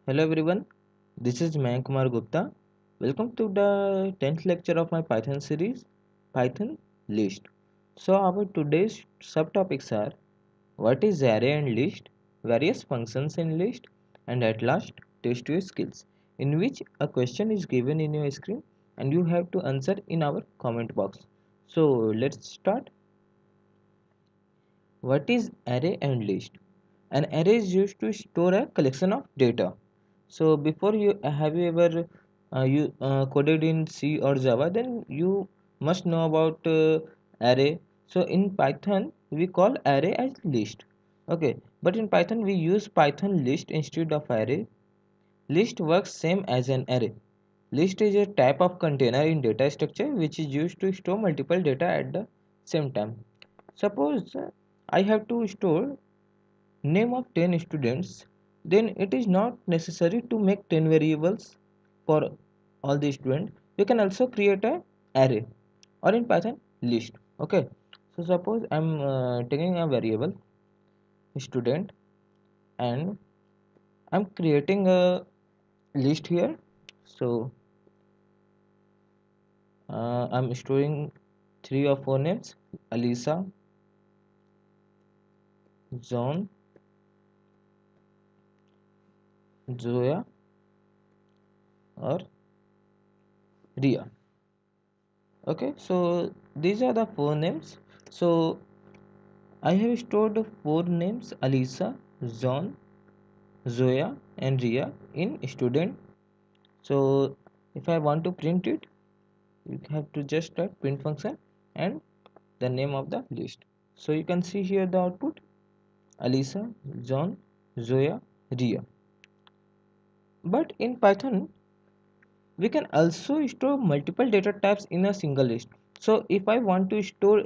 Hello everyone, this is Mayank Gupta. Welcome to the 10th lecture of my Python series, Python List. So our today's subtopics are what is array and list, various functions in list, and at last test your skills, in which a question is given in your screen and you have to answer in our comment box. So let's start. What is array and list? An array is used to store a collection of data. So before you have you ever coded in C or Java, then you must know about array. So in Python we call array as list. Okay, but in Python we use Python list instead of array. List works same as an array. List is a type of container in data structure which is used to store multiple data at the same time. Suppose I have to store name of 10 students, then it is not necessary to make 10 variables for all the students. You can also create a array or in Python list. Okay, so suppose I'm taking a variable student and I'm creating a list here. So I'm storing 3 or 4 names: Alisa, John, Zoya, or Ria. Okay, so these are the 4 names. So I have stored 4 names: Alisa, John, Zoya, and Ria in student. So if I want to print it, you have to just type print function and the name of the list. So you can see here the output: Alisa, John, Zoya, Ria. But in Python, we can also store multiple data types in a single list. So if I want to store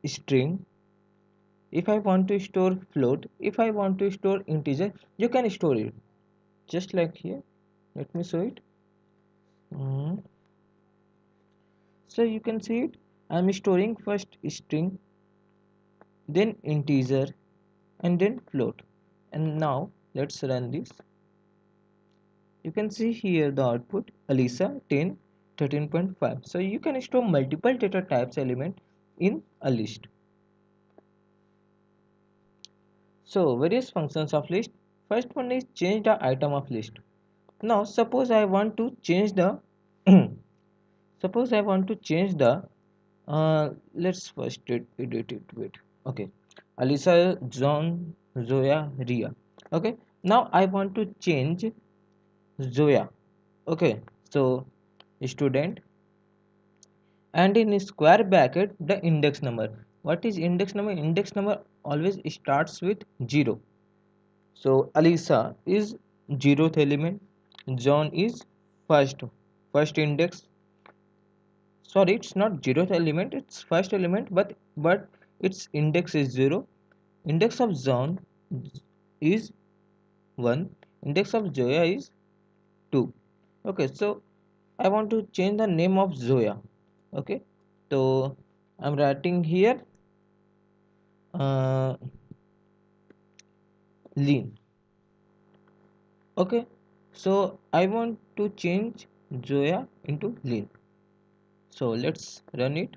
string, if I want to store float, if I want to store integer, you can store it just like here. Let me show it. Mm. So you can see it. I'm storing first string, then integer, and then float. And now let's run this. You can see here the output: Alisa 10, 13.5. So you can store multiple data types element in a list. So various functions of list. First one is change the item of list. Now suppose I want to change the suppose I want to change the let's first edit it with okay, Alisa, John, Zoya, Ria. Okay, now I want to change Zoya. Okay, so student and in square bracket the index number. What is index number? Index number always starts with 0. So Alisa is 0th element, John is first index. Sorry, it's not 0th element, it's first element, but its index is 0. Index of John is 1. Index of Zoya is 2. Okay, so I want to change the name of Zoya. Okay, so I'm writing here uh, lean. Okay, so I want to change Zoya into lean. So let's run it.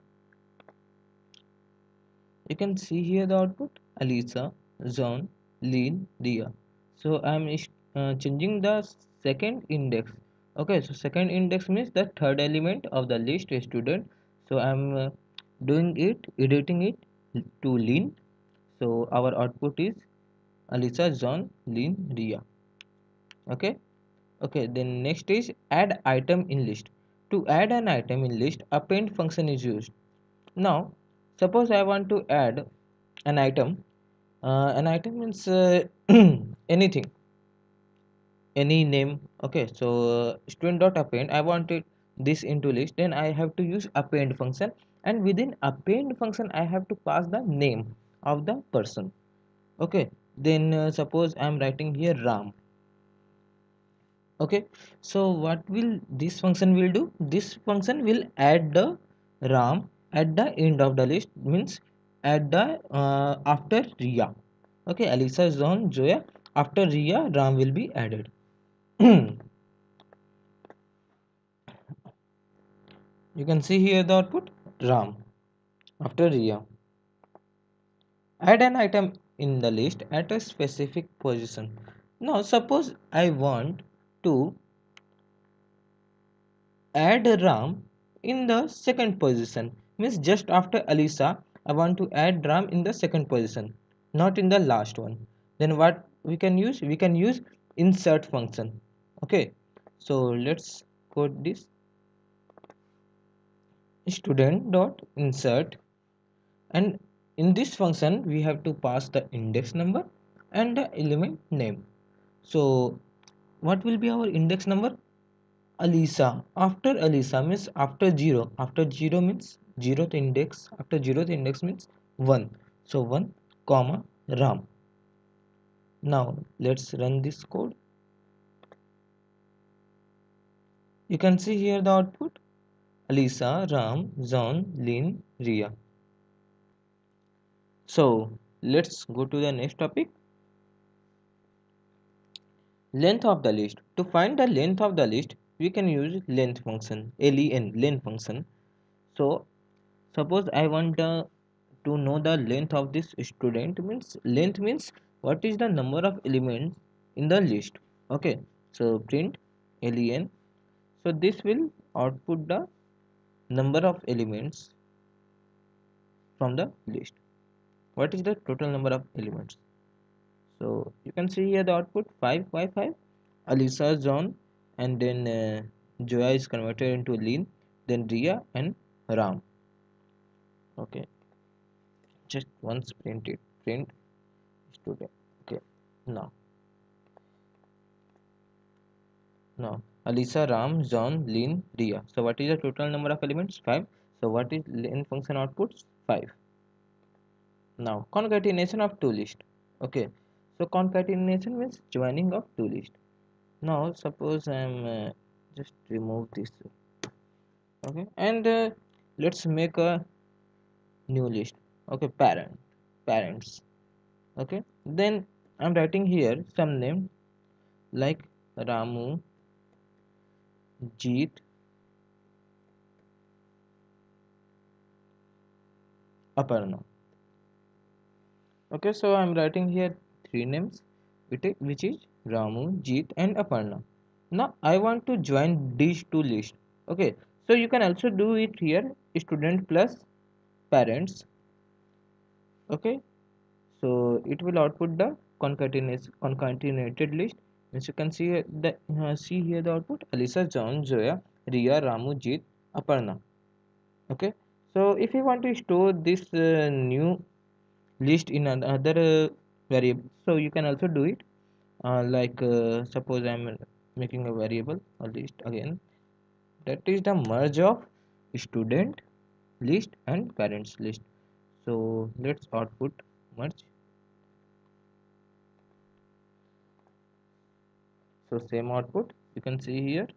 You can see here the output: Alisa, John, Lean, Dia. So I'm changing the second index. Okay, so second index means the third element of the list student. So I'm doing it, editing it to Lean. So our output is Alisa, John, Lean, Dia. Okay, okay. Then next is add item in list. To add an item in list, append function is used. Now, suppose I want to add an item. An item means anything, any name. Okay, so student dot append. I wanted this into list. Then I have to use append function, and within append function, I have to pass the name of the person. Okay. Then suppose I am writing here Ram. Okay, so what will this function will do? This function will add the Ram at the end of the list, means at the after Ria. Okay, Alisa, John, Joya, after Ria, Ram will be added. You can see here the output Ram after Ria. Add an item in the list at a specific position. Now suppose I want to add Ram in the second position, means just after Alisa I want to add Ram in the second position, not in the last one. Then what we can use? We can use insert function. Okay, so let's code this student dot insert, and in this function we have to pass the index number and the element name. So what will be our index number? Alisa. After Alisa means after 0. After 0 means 0th index. After 0th index means 1. So 1 comma Ram. Now let's run this code. You can see here the output Alisa, Ram, John, Lin, Ria. So let's go to the next topic. Length of the list. To find the length of the list, we can use length function, len, length function. So suppose I want to know the length of this student, means length means what is the number of elements in the list. Okay, so print len. So this will output the number of elements from the list. What is the total number of elements? So you can see here the output 5 by 5. Alisa, John, and then Joya is converted into Lin, then Ria and Ram. Okay, just once print it. Print student. Okay, now Alisa, Ram, John, Lin, Ria. So what is the total number of elements? 5. So what is len function outputs? 5. Now concatenation of two list. Okay, so concatenation means joining of two list. Now suppose I am just remove this. Okay, and let's make a new list. Okay, parents. Okay, then I'm writing here some name like Ramu, Jeet, Aparna. Okay, so I'm writing here three names, which is Ramu, Jeet, and Aparna. Now I want to join these two lists. Okay, so you can also do it here, student plus parents. Okay, so it will output the concatenated list. As you can see see here the output Alisa, John, Zoya, Ria, Ramu, Jeet, Aparna. Okay, so if you want to store this new list in another variable, so you can also do it, like suppose I'm making a variable, a list again, that is the merge of student list and parents list. So let's output merge. So same output you can see here.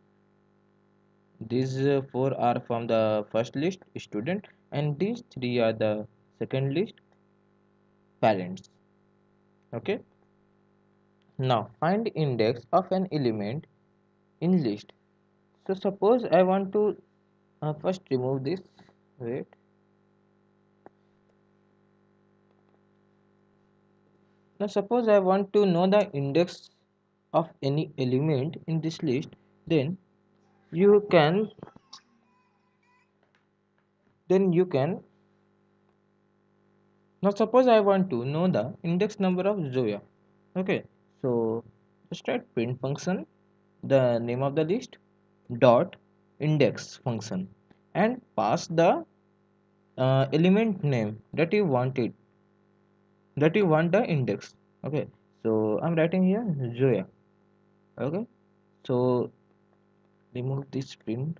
These four are from the first list student, and these three are the second list parents. Okay, now find index of an element in list. So suppose I want to first remove this. Wait. Now suppose I want to know the index of any element in this list, then you can then you can. Now suppose I want to know the index number of Zoya. Okay, so just write print function, the name of the list dot index function, and pass the element name that you want the index. Okay, so I'm writing here Zoya. Okay, so remove this print.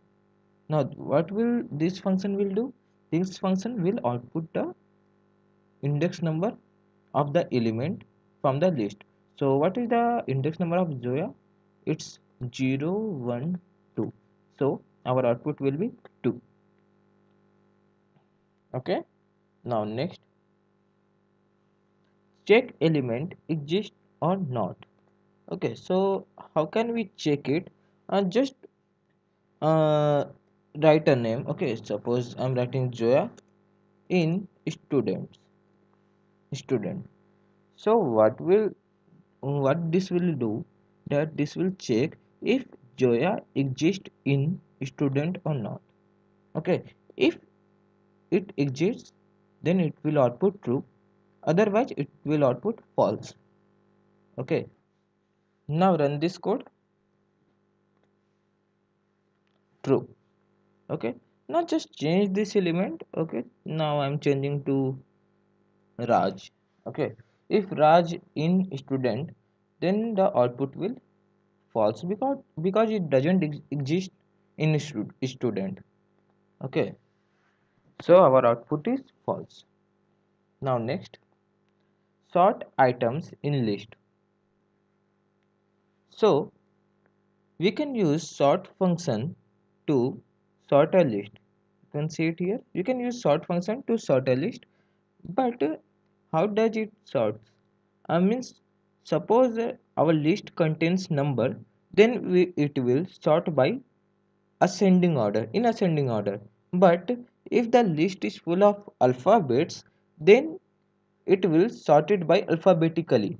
Now what will this function will do? This function will output the index number of the element from the list. So what is the index number of Zoya? It's 0 1 2. So our output will be 2. Okay, now next, check element exists or not. Okay, so how can we check it? Just uh, write a name. Okay, suppose I'm writing Joya in student. So what this will do, that this will check if Joya exists in student or not. Okay, if it exists, then it will output true, otherwise it will output false. Okay, now run this code. True. Okay, now just change this element. Okay, now I'm changing to Raj. Okay, if Raj in student, then the output will false, because it doesn't exist in student. Okay, so our output is false. Now next, sort items in list. So we can use sort function to sort a list. You can see it here. You can use sort function to sort a list, but how does it sort? Means suppose our list contains number, then it will sort by ascending order. But if the list is full of alphabets, then it will sort it by alphabetically.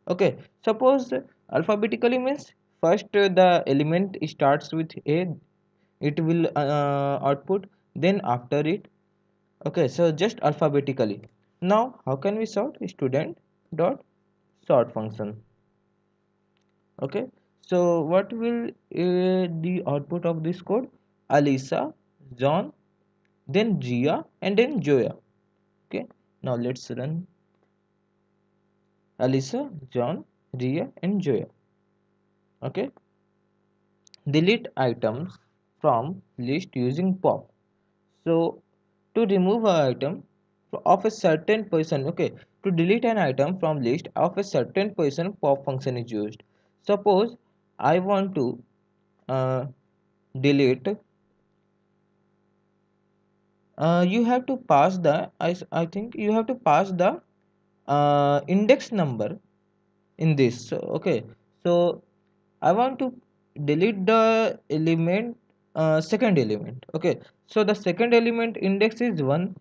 Okay, suppose alphabetically means first the element starts with A, it will output, then after it. Okay, so just alphabetically. Now how can we sort? Student dot sort function. Okay, so what will the output of this code? Alisa, John, then Gia, and then Joya. Okay, now let's run Alisa, John, Gia, and Joya. Okay, delete items from list using pop. So to remove an item of a certain person, okay, to delete an item from list of a certain person, pop function is used. Suppose I want to delete, you have to pass the I think you have to pass the index number in this. So, okay, so I want to delete the element, second element. Okay, so the second element index is 1.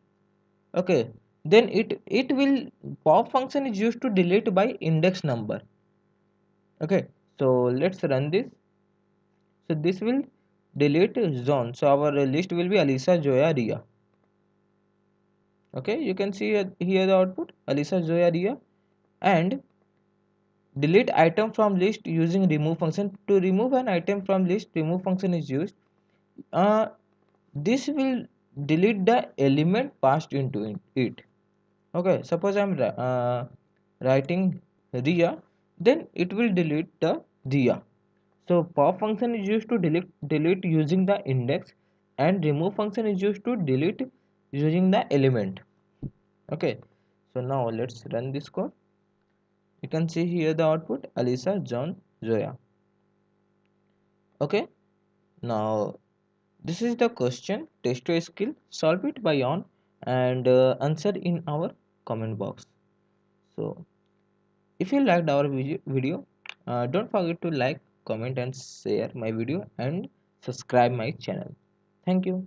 Okay, then it will, pop function is used to delete by index number. Okay, so let's run this. So this will delete zone. So our list will be Alisa, Joya, Ria. Okay, you can see here the output Alisa, Joya, Ria. And delete item from list using remove function. To remove an item from list, remove function is used. uh, this will delete the element passed into it. Okay, suppose I'm writing Ria, then it will delete the Ria. So pop function is used to delete using the index, and remove function is used to delete using the element. Okay, so now let's run this code. You can see here the output Alisa, John, Zoya. Okay, now this is the question. Test your skill, solve it by on, and answer in our comment box. So if you liked our video, don't forget to like, comment, and share my video, and subscribe my channel. Thank you.